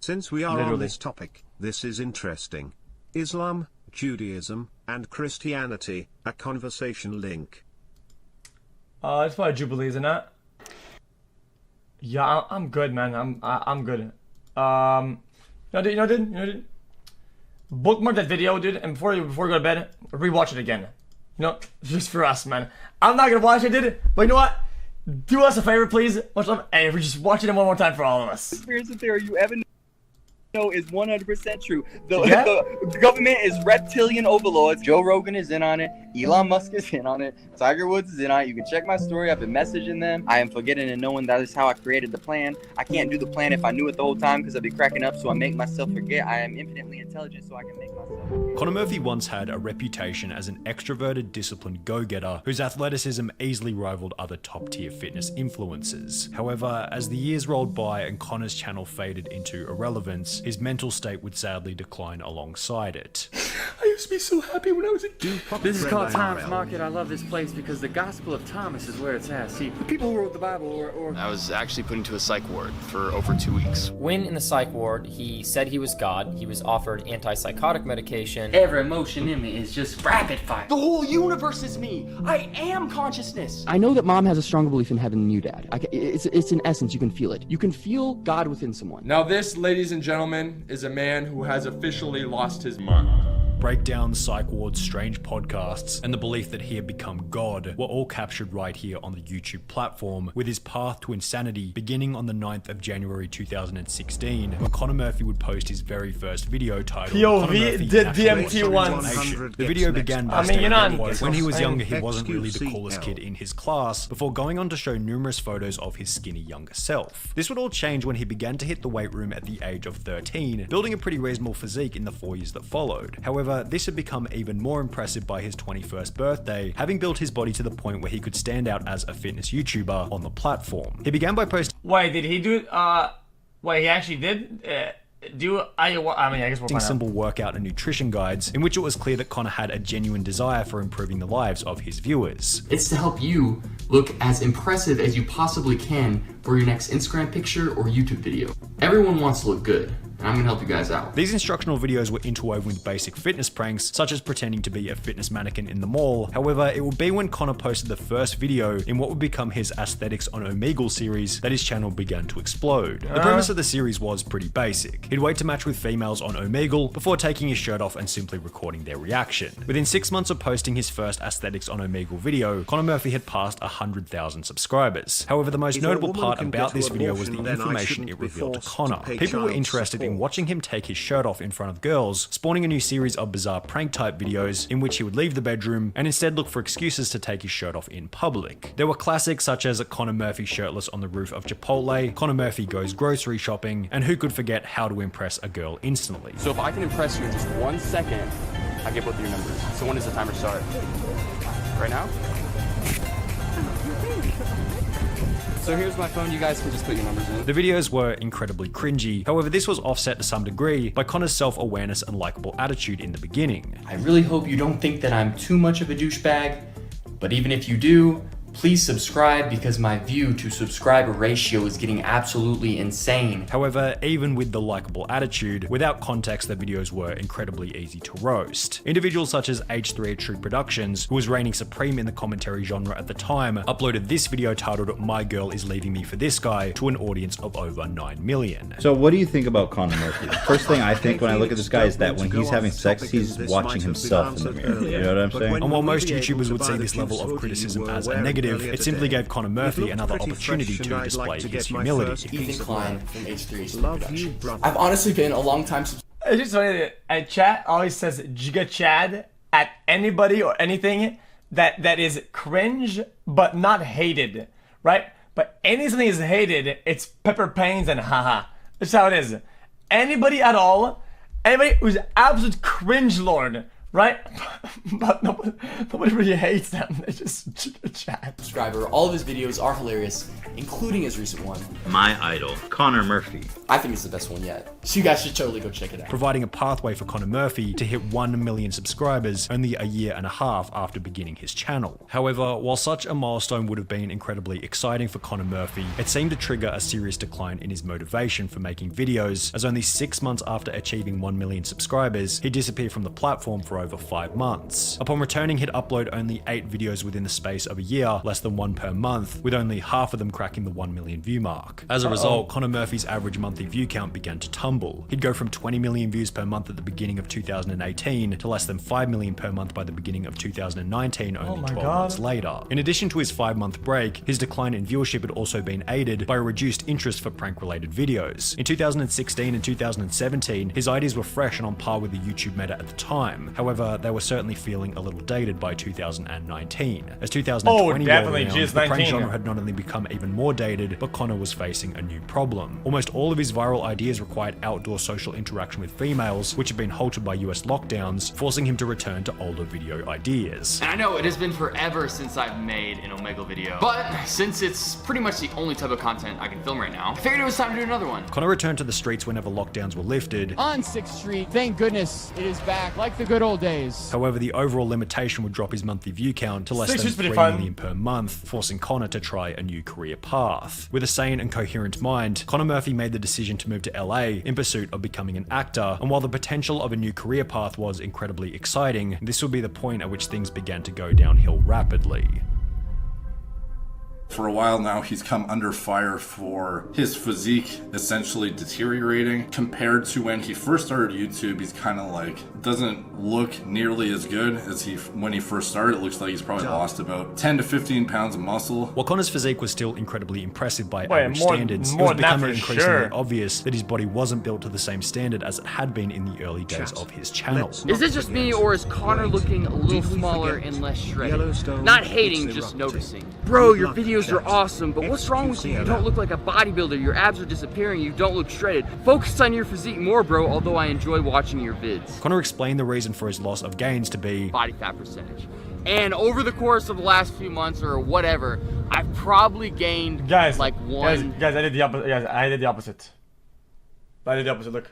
Since we are Literally. on this topic, this is interesting. Islam, Judaism, and Christianity, a conversation link. It's probably Jubilee, isn't it? Yeah, I'm good, man. I'm good. Dude. Bookmark that video, dude, and before you go to bed, rewatch it again. Just for us, man. I'm not gonna watch it, dude. But you know what? Do us a favor, please. Much love, and we just watch it one more time for all of us. Conspiracy theory you ever know is 100% true. The government is reptilian overlords. Joe Rogan is in on it. Elon Musk is in on it. Tiger Woods is in on it. You can check my story. I've been messaging them. I am forgetting and knowing that is how I created the plan. I can't do the plan if I knew it the whole time because I'd be cracking up, so I make myself forget. I am infinitely intelligent, so I can make myself forget. Conor Murphy once had a reputation as an extroverted, disciplined go-getter whose athleticism easily rivaled other top-tier fitness influencers. However, as the years rolled by and Conor's channel faded into irrelevance, his mental state would sadly decline alongside it. I used to be so happy when I was a kid. This is called Tom's Market. I love this place because the Gospel of Thomas is where it's at. See, the people who wrote the Bible or... I was actually put into a psych ward for over 2 weeks. When in the psych ward, he said he was God. He was offered antipsychotic medication. Every emotion in me is just rapid fire. The whole universe is me. I am consciousness. I know that Mom has a stronger belief in heaven than you, Dad. It's in essence, you can feel it. You can feel God within someone. Now this, ladies and gentlemen, is a man who has officially lost his mind. Breakdowns, psych wards, strange podcasts, and the belief that he had become God were all captured right here on the YouTube platform, with his path to insanity beginning on the 9th of January 2016, when Conor Murphy would post his very first video titled POV did DMT once. The video began by you're not... when he was younger he wasn't really the coolest kid in his class, before going on to show numerous photos of his skinny younger self. This would all change when he began to hit the weight room at the age of 13, building a pretty reasonable physique in the 4 years that followed. However, this had become even more impressive by his 21st birthday, having built his body to the point where he could stand out as a fitness YouTuber on the platform. He began by posting... Wait, did he do it? Wait, he actually did? I guess we'll find simple workout and nutrition guides, in which it was clear that Conor had a genuine desire for improving the lives of his viewers. It's to help you look as impressive as you possibly can for your next Instagram picture or YouTube video. Everyone wants to look good, and I'm gonna help you guys out. These instructional videos were interwoven with basic fitness pranks, such as pretending to be a fitness mannequin in the mall. However, it would be when Conor posted the first video in what would become his Aesthetics on Omegle series that his channel began to explode. The premise of the series was pretty basic. He'd wait to match with females on Omegle before taking his shirt off and simply recording their reaction. Within 6 months of posting his first Aesthetics on Omegle video, Conor Murphy had passed 100,000 subscribers. However, the most notable part about this video was the information it revealed to Conor. People were interested in watching him take his shirt off in front of girls, spawning a new series of bizarre prank type videos in which he would leave the bedroom and instead look for excuses to take his shirt off in public. There were classics such as Conor Murphy shirtless on the roof of Chipotle, Conor Murphy goes grocery shopping, and who could forget how to impress a girl instantly. So if I can impress you in just 1 second, I get both of your numbers. So when does the timer start? Right now? So here's my phone, you guys can just put your numbers in. The videos were incredibly cringy, however this was offset to some degree by Conor's self-awareness and likable attitude in the beginning. I really hope you don't think that I'm too much of a douchebag, but even if you do, please subscribe because my view to subscriber ratio is getting absolutely insane. However, even with the likable attitude, without context the videos were incredibly easy to roast. Individuals such as H3 True Productions, who was reigning supreme in the commentary genre at the time, uploaded this video titled "My Girl is Leaving Me for This Guy" to an audience of over 9 million. So what do you think about Conor Murphy? The first thing I think when I look at this guy is that when he's having sex, he's watching himself in the mirror. You know what I'm saying? And while most YouTubers would see this level of criticism as a negative, it simply gave Conor Murphy another opportunity to display his humility. Ethan Klein from H3 Production. I've honestly been a long time It's just funny that chat always says Giga Chad at anybody or anything that is cringe but not hated, right? But anything is hated, it's pepper pains and haha. That's how it is. Anybody at all, anybody who's absolute cringe lord right? But nobody really hates them. They just chat. Subscriber. All of his videos are hilarious, including his recent one. My idol, Connor Murphy. I think it's the best one yet. So you guys should totally go check it out. Providing a pathway for Connor Murphy to hit 1 million subscribers only a year and a half after beginning his channel. However, while such a milestone would have been incredibly exciting for Connor Murphy, it seemed to trigger a serious decline in his motivation for making videos, as only 6 months after achieving 1 million subscribers, he disappeared from the platform for over 5 months. Upon returning, he'd upload only 8 videos within the space of a year, less than 1 per month, with only half of them cracking the 1 million view mark. As a result, Connor Murphy's average monthly view count began to tumble. He'd go from 20 million views per month at the beginning of 2018 to less than 5 million per month by the beginning of 2019, only 12 months later. In addition to his 5-month break, his decline in viewership had also been aided by a reduced interest for prank-related videos. In 2016 and 2017, his ideas were fresh and on par with the YouTube meta at the time. However, they were certainly feeling a little dated by 2019. As 2020 rolled around, the prank genre had not only become even more dated, but Connor was facing a new problem. Almost all of his viral ideas required outdoor social interaction with females, which had been halted by US lockdowns, forcing him to return to older video ideas. And I know it has been forever since I've made an Omegle video, but since it's pretty much the only type of content I can film right now, I figured it was time to do another one. Connor returned to the streets whenever lockdowns were lifted. On 6th Street, thank goodness it is back, like the good old days. However, the overall limitation would drop his monthly view count to less than 3 million per month, forcing Connor to try a new career path. With a sane and coherent mind, Connor Murphy made the decision to move to LA in pursuit of becoming an actor, and while the potential of a new career path was incredibly exciting, this would be the point at which things began to go downhill rapidly. For a while now, he's come under fire for his physique essentially deteriorating. Compared to when he first started YouTube, he's kind of like, doesn't look nearly as good as when he first started. It looks like he's probably lost about 10 to 15 pounds of muscle. While Connor's physique was still incredibly impressive by average standards, it was becoming increasingly obvious that his body wasn't built to the same standard as it had been in the early days of his channel. Is it just me, or is Connor looking a little smaller and less shredded? Not hating, just noticing. Bro, your videos are awesome, but what's wrong with you? You don't look like a bodybuilder, your abs are disappearing, you don't look shredded. Focus on your physique more, bro, although I enjoy watching your vids. Connor explained the reason for his loss of gains to be body fat percentage. And over the course of the last few months or whatever, I've probably gained like one. Guys, I did the opposite. Guys, I did the opposite. Look.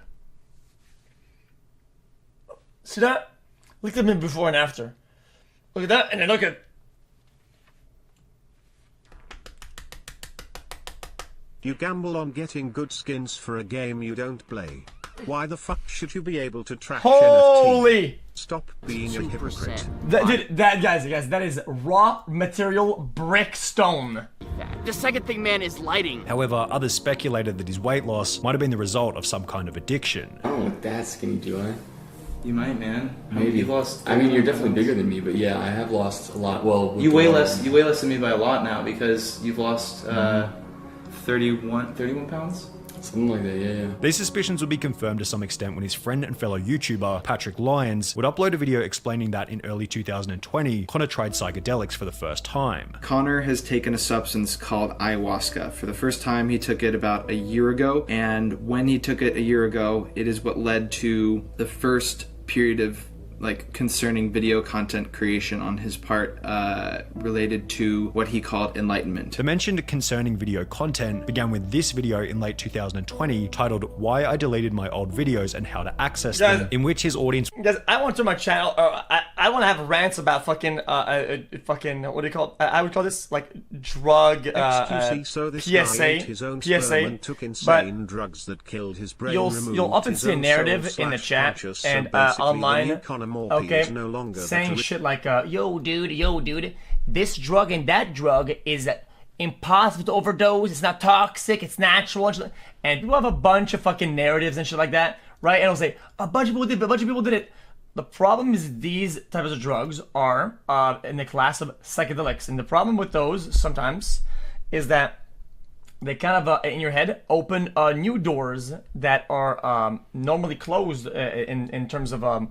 See that? Look at me before and after. Look at that, and then look at. You gamble on getting good skins for a game you don't play. Why the fuck should you be able to track Holy! Stop being a hypocrite. Guys, that is raw material brick stone. The second thing, man, is lighting. However, others speculated that his weight loss might have been the result of some kind of addiction. I don't look that skinny, do I? You might, man. Maybe. You lost. I mean, you're definitely bigger than me, but yeah, I have lost a lot. Well, you weigh less. You weigh less than me by a lot now because you've lost 31 pounds. Something like that, yeah. These suspicions would be confirmed to some extent when his friend and fellow YouTuber, Patrick Lyons, would upload a video explaining that in early 2020, Connor tried psychedelics for the first time. Connor has taken a substance called ayahuasca. For the first time, he took it about a year ago, and when he took it a year ago, it is what led to the first period of concerning video content creation on his part related to what he called enlightenment. The mentioned concerning video content began with this video in late 2020 titled Why I Deleted My Old Videos and How to Access Them, in which his audience... Guys, I want to my channel, I want to have rants about fucking, what do you call it? I would call this, drug, xQc, so this guy ate his own sperm and took insane drugs that killed his brain, you'll often see a narrative in the chat and online, okay, no saying shit like, yo dude, this drug and that drug is impossible to overdose, it's not toxic, it's natural, and people have a bunch of fucking narratives and shit like that, right? And it'll say, a bunch of people did it. The problem is these types of drugs are in the class of psychedelics, and the problem with those sometimes is that they kind of, in your head, open new doors that are normally closed in terms of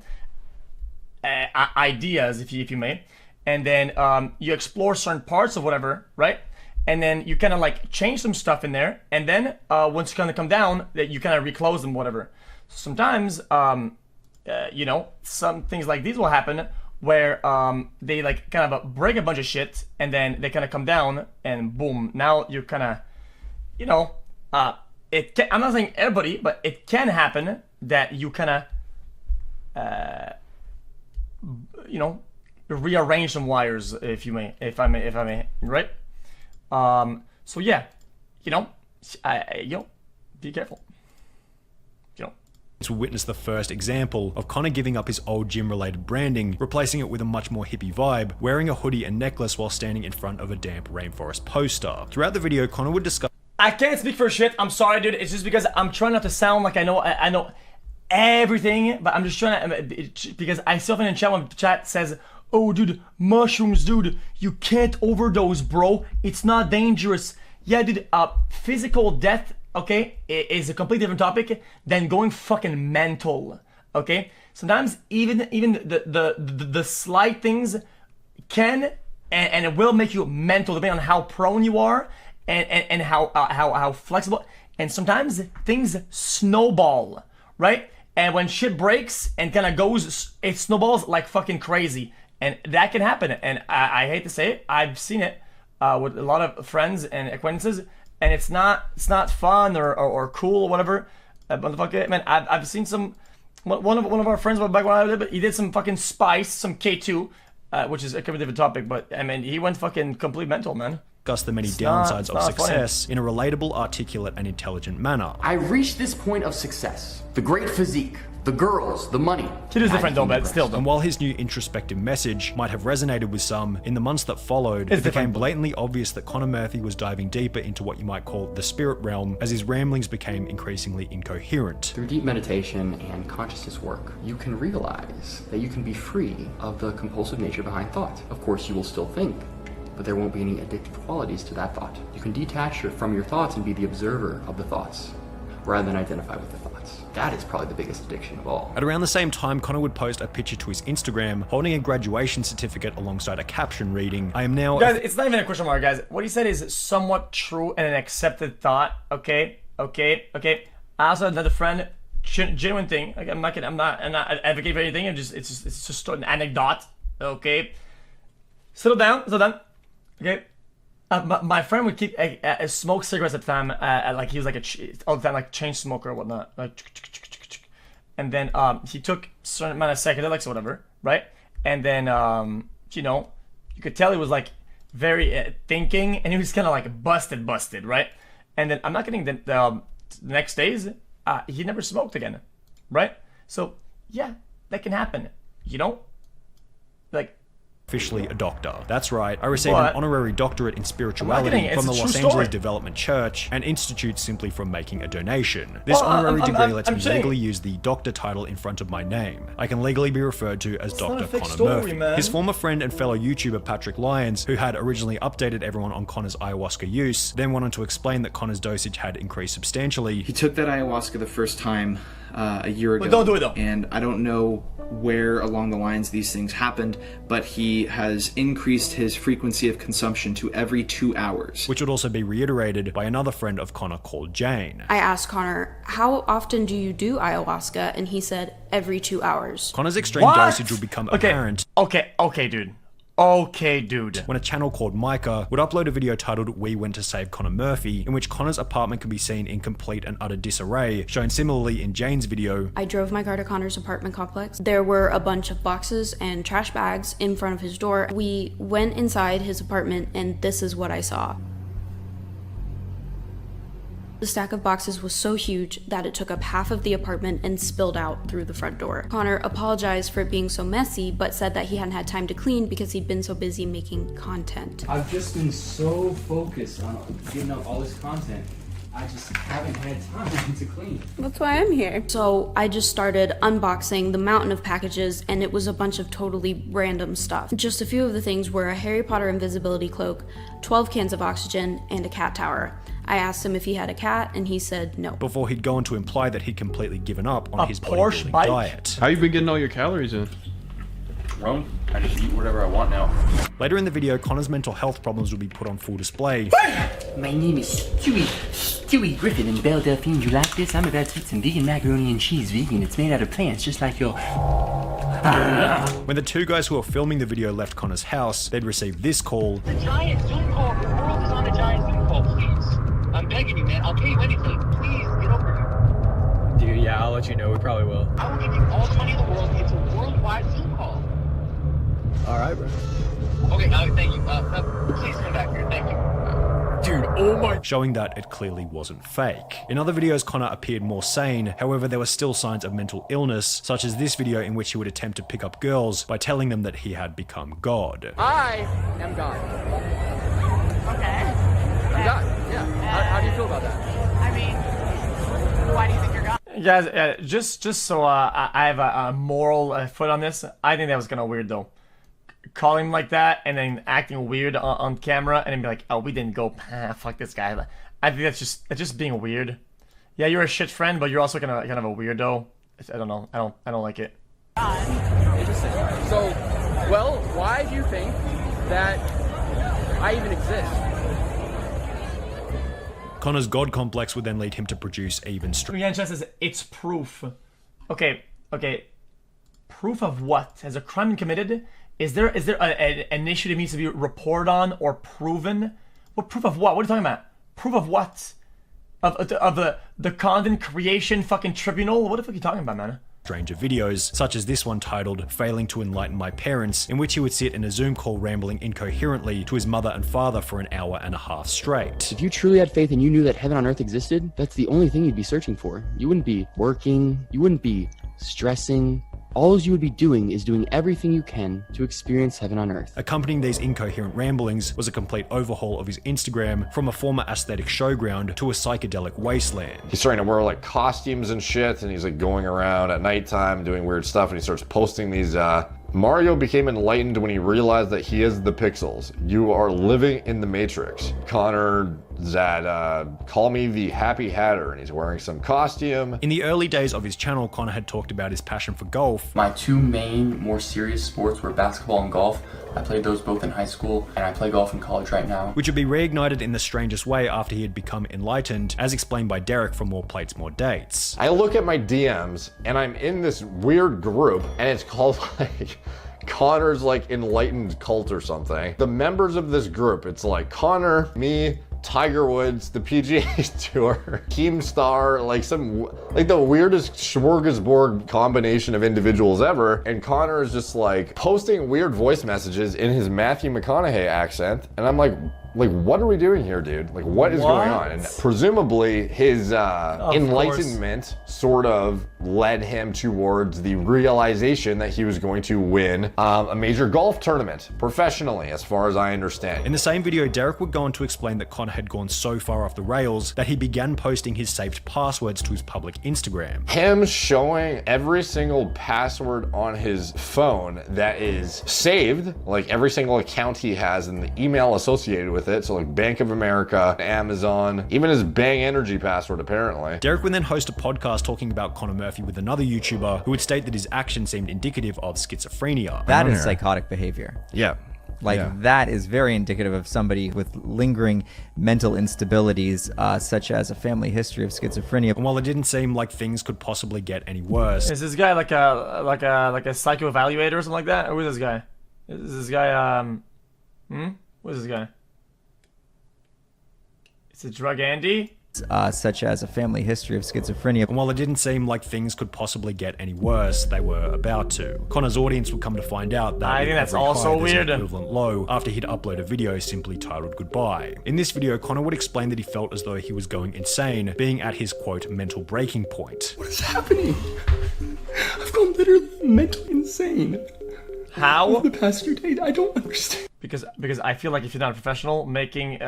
ideas, if you may, and then you explore certain parts of whatever, right? And then you kind of change some stuff in there, and then once you kind of come down, that you kind of reclose them, whatever. Sometimes you know, some things like these will happen where they like kind of break a bunch of shit and then they kind of come down and boom, now you're kind of, you know, it can, I'm not saying everybody, but it can happen that you kind of, you know, rearrange some wires, if I may, right? So yeah, you know, be careful. To witness the first example of Connor giving up his old gym-related branding, replacing it with a much more hippie vibe, wearing a hoodie and necklace while standing in front of a damp rainforest poster. Throughout the video, Connor would discuss. I can't speak for shit. I'm sorry, dude. It's just because I'm trying not to sound like I know everything, but I'm just trying to, because I still find in chat when chat says, "Oh, dude, mushrooms, dude, you can't overdose, bro. It's not dangerous." Yeah, dude. Physical death, okay, is a completely different topic than going fucking mental. Okay, sometimes even the slight things can and it will make you mental depending on how prone you are and how flexible. And sometimes things snowball, right? And when shit breaks and kind of goes, it snowballs like fucking crazy, and that can happen. And I hate to say it, I've seen it with a lot of friends and acquaintances. And it's not fun or cool or whatever. Motherfucker, man, I've seen some. One of our friends back when I did, but he did some fucking spice, some K2, which is a completely different topic. But I mean, he went fucking complete mental, man. Discuss the many downsides of success in a relatable, articulate, and intelligent manner. I reached this point of success. The great physique, the girls, the money. It is different though, but still. And while his new introspective message might have resonated with some, in the months that followed, it became blatantly obvious that Connor Murphy was diving deeper into what you might call the spirit realm, as his ramblings became increasingly incoherent. Through deep meditation and consciousness work, you can realize that you can be free of the compulsive nature behind thought. Of course, you will still think, but there won't be any addictive qualities to that thought. You can detach from your thoughts and be the observer of the thoughts, rather than identify with the thoughts. That is probably the biggest addiction of all. At around the same time, Connor would post a picture to his Instagram holding a graduation certificate alongside a caption reading, "I am now..." Guys, it's not even a question mark, guys. What he said is somewhat true and an accepted thought. Okay. I also had another friend, genuine thing. Like, I'm not advocating for anything. It's just an anecdote. Okay. Settle down. Okay. My friend would keep smoke cigarettes at the time. Like he was like all the time, like chain smoker or whatnot. Like, and then he took a certain amount of psychedelics or whatever, right? And then you know, you could tell he was like very thinking, and he was kind of like busted, right? And then I'm not kidding. The next days, he never smoked again, right? So yeah, that can happen. You know, like. Officially a doctor. That's right, I received an honorary doctorate in spirituality from the Los Angeles Development Church, an institute simply from making a donation. This honorary degree lets me legally use the doctor title in front of my name. I can legally be referred to as Dr. Connor Murphy. Man. His former friend and fellow YouTuber Patrick Lyons, who had originally updated everyone on Connor's ayahuasca use, then went on to explain that Connor's dosage had increased substantially. He took that ayahuasca the first time a year ago. But don't do it though. And I don't know where along the lines these things happened, but he has increased his frequency of consumption to every 2 hours. Which would also be reiterated by another friend of Connor called Jane. I asked Connor, how often do you do ayahuasca? And he said, every 2 hours. Connor's extreme dosage would become apparent. Okay, dude. Okay, dude. When a channel called Micah would upload a video titled "We Went to Save Connor Murphy," in which Connor's apartment can be seen in complete and utter disarray, shown similarly in Jane's video. I drove my car to Connor's apartment complex. There were a bunch of boxes and trash bags in front of his door. We went inside his apartment and this is what I saw. The stack of boxes was so huge that it took up half of the apartment and spilled out through the front door. Connor apologized for it being so messy, but said that he hadn't had time to clean because he'd been so busy making content. I've just been so focused on getting up all this content. I just haven't had time to clean. That's why I'm here. So I just started unboxing the mountain of packages, and it was a bunch of totally random stuff. Just a few of the things were a Harry Potter invisibility cloak, 12 cans of oxygen, and a cat tower. I asked him if he had a cat, and he said no. Before he'd go on to imply that he'd completely given up on his bodybuilding diet. How you been getting all your calories in? Rome. I just eat whatever I want now. Later in the video, Connor's mental health problems will be put on full display. My name is Stewie Griffin in Belle Delphine. You like this? I'm about to eat some vegan macaroni and cheese. Vegan. It's made out of plants, just like your... When the two guys who were filming the video left Connor's house, they'd receive this call. The giant Zoom call. The world is on a giant Zoom call. Please. I'm begging you, man. I'll pay you anything. Please, get over here. Dude, yeah, I'll let you know. We probably will. I will give you all the money in the world. It's a worldwide Zoom call. Alright, bro. Okay, thank you. Please come back here. Thank you. Dude, oh my... Showing that it clearly wasn't fake. In other videos, Connor appeared more sane. However, there were still signs of mental illness, such as this video in which he would attempt to pick up girls by telling them that he had become God. I am God. Okay. I'm God, yeah. How do you feel about that? I mean, why do you think you're God? Guys, just so I have a moral foot on this, I think that was kind of weird though. Calling him like that and then acting weird on camera and then be like, oh, we didn't go, fuck this guy. I think that's just being weird. Yeah, you're a shit friend, but you're also kind of a weirdo. I don't know. I don't like it. Interesting. So, well, why do you think that I even exist? Connor's God complex would then lead him to produce even Yancha says it's proof. Okay. Proof of what? Has a crime been committed? Is there an issue that needs to be reported on or proven? What proof of what? What are you talking about? Proof of what? Of the content creation fucking tribunal? What the fuck are you talking about, man? Stranger videos, such as this one titled Failing to Enlighten My Parents, in which he would sit in a Zoom call rambling incoherently to his mother and father for an hour and a half straight. If you truly had faith and you knew that heaven on earth existed, that's the only thing you'd be searching for. You wouldn't be working, you wouldn't be stressing. All you would be doing is doing everything you can to experience heaven on earth. Accompanying these incoherent ramblings was a complete overhaul of his Instagram from a former aesthetic showground to a psychedelic wasteland. He's starting to wear like costumes and shit, and he's like going around at nighttime doing weird stuff, and he starts posting these Mario became enlightened when he realized that he is the pixels. You are living in the Matrix. Connor Zad, call me the Happy Hatter, and he's wearing some costume. In the early days of his channel, Connor had talked about his passion for golf. My two main, more serious sports were basketball and golf. I played those both in high school, and I play golf in college right now. Which would be reignited in the strangest way after he had become enlightened, as explained by Derek from More Plates, More Dates. I look at my DMs, and I'm in this weird group, and it's called like Connor's like enlightened cult or something. The members of this group, it's like Connor, me, Tiger Woods, the PGA Tour, Keemstar, like the weirdest smorgasbord combination of individuals ever. And Connor is just like posting weird voice messages in his Matthew McConaughey accent. And I'm like, what are we doing here, dude? Like, what is going on? And presumably his enlightenment sort of led him towards the realization that he was going to win a major golf tournament professionally, as far as I understand. In the same video, Derek would go on to explain that Connor had gone so far off the rails that he began posting his saved passwords to his public Instagram. Him showing every single password on his phone that is saved, like every single account he has and the email associated with it, so like Bank of America, Amazon, even his Bang Energy password apparently. Derek would then host a podcast talking about Connor Murphy with another YouTuber who would state that his actions seemed indicative of schizophrenia. That is psychotic behavior. Yeah. That is very indicative of somebody with lingering mental instabilities, such as a family history of schizophrenia. And while it didn't seem like things could possibly get any worse. Is this guy like a psycho evaluator or something like that? Or who is this guy? Is this guy What is this guy? It's a drug Andy? Such as a family history of schizophrenia. And while it didn't seem like things could possibly get any worse, they were about to. Connor's audience would come to find out that I think that's also weird. Equivalent low after he'd upload a video simply titled Goodbye. In this video, Connor would explain that he felt as though he was going insane, being at his quote mental breaking point. What is happening? I've gone literally mentally insane. How? Over the past few days, I don't understand. Because I feel like if you're not a professional, making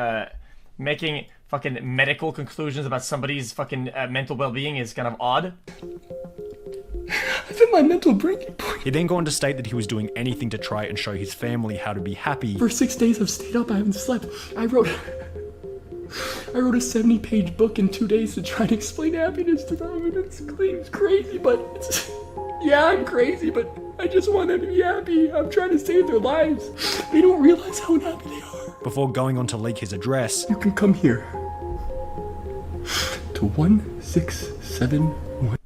fucking medical conclusions about somebody's fucking mental well-being is kind of odd. I've hit my mental breaking point. He then go on to state that he was doing anything to try and show his family how to be happy. For 6 days I've stayed up, I haven't slept. I wrote a 70-page book in 2 days to try to explain happiness to them, and it's crazy, but yeah, I'm crazy, but I just want them to be happy. I'm trying to save their lives. They don't realize how unhappy they are. Before going on to leak his address, You can come here to 1671.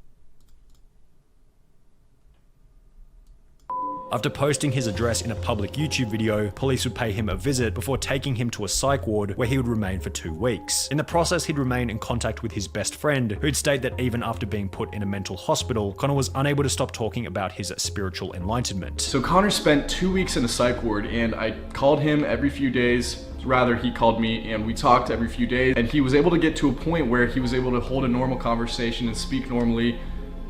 After posting his address in a public YouTube video, police would pay him a visit before taking him to a psych ward where he would remain for 2 weeks. In the process, he'd remain in contact with his best friend, who'd state that even after being put in a mental hospital, Connor was unable to stop talking about his spiritual enlightenment. So Connor spent 2 weeks in a psych ward, and I called him every few days. Rather, he called me, and we talked every few days, and he was able to get to a point where he was able to hold a normal conversation and speak normally,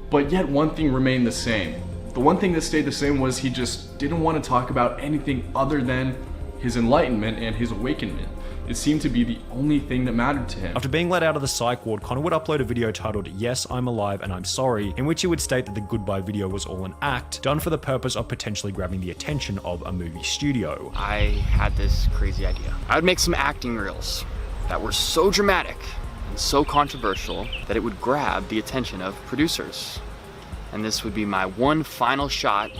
but yet one thing remained the same. The one thing that stayed the same was he just didn't want to talk about anything other than his enlightenment and his awakenment. It seemed to be the only thing that mattered to him. After being let out of the psych ward, Connor would upload a video titled "Yes, I'm Alive and I'm Sorry," in which he would state that the goodbye video was all an act, done for the purpose of potentially grabbing the attention of a movie studio. I had this crazy idea. I would make some acting reels that were so dramatic and so controversial that it would grab the attention of producers. And this would be my one final shot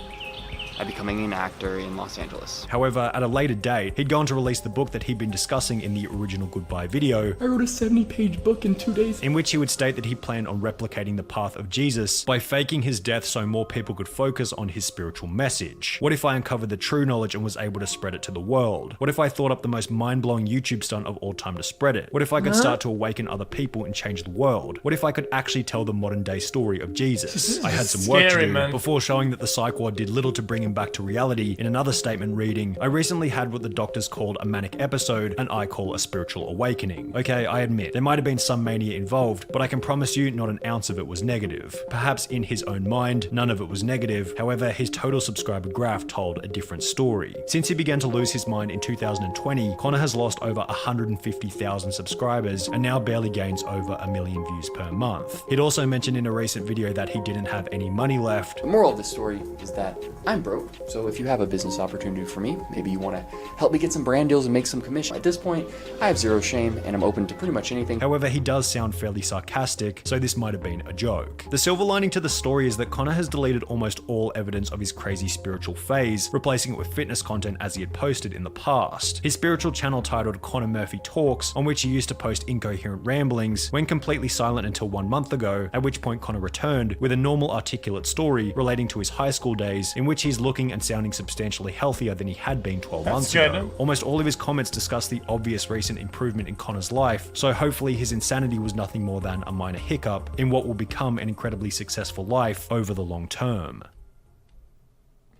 at becoming an actor in Los Angeles. However, at a later date, he'd go on to release the book that he'd been discussing in the original goodbye video. I wrote a 70-page book in 2 days. In which he would state that he planned on replicating the path of Jesus by faking his death so more people could focus on his spiritual message. What if I uncovered the true knowledge and was able to spread it to the world? What if I thought up the most mind-blowing YouTube stunt of all time to spread it? What if I could start to awaken other people and change the world? What if I could actually tell the modern day story of Jesus? I had some work to do before showing that the psych ward did little to bring him back to reality. In another statement reading, I recently had what the doctors called a manic episode and I call a spiritual awakening. Okay, I admit, there might have been some mania involved, but I can promise you not an ounce of it was negative. Perhaps in his own mind, none of it was negative. However, his total subscriber graph told a different story. Since he began to lose his mind in 2020, Connor has lost over 150,000 subscribers and now barely gains over 1 million views per month. He'd also mentioned in a recent video that he didn't have any money left. The moral of this story is that I'm broke, so if you have a business opportunity for me, maybe you want to help me get some brand deals and make some commission. At this point, I have zero shame and I'm open to pretty much anything. However, he does sound fairly sarcastic, so this might have been a joke. The silver lining to the story is that Connor has deleted almost all evidence of his crazy spiritual phase, replacing it with fitness content as he had posted in the past. His spiritual channel titled Connor Murphy Talks, on which he used to post incoherent ramblings, went completely silent until 1 month ago, at which point Connor returned with a normal articulate story relating to his high school days, in which he's looking and sounding substantially healthier than he had been 12 months ago. Almost all of his comments discuss the obvious recent improvement in Connor's life, so hopefully his insanity was nothing more than a minor hiccup in what will become an incredibly successful life over the long term.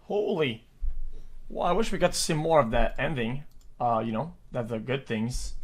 Holy. Well, I wish we got to see more of that ending. You know, that's the good things.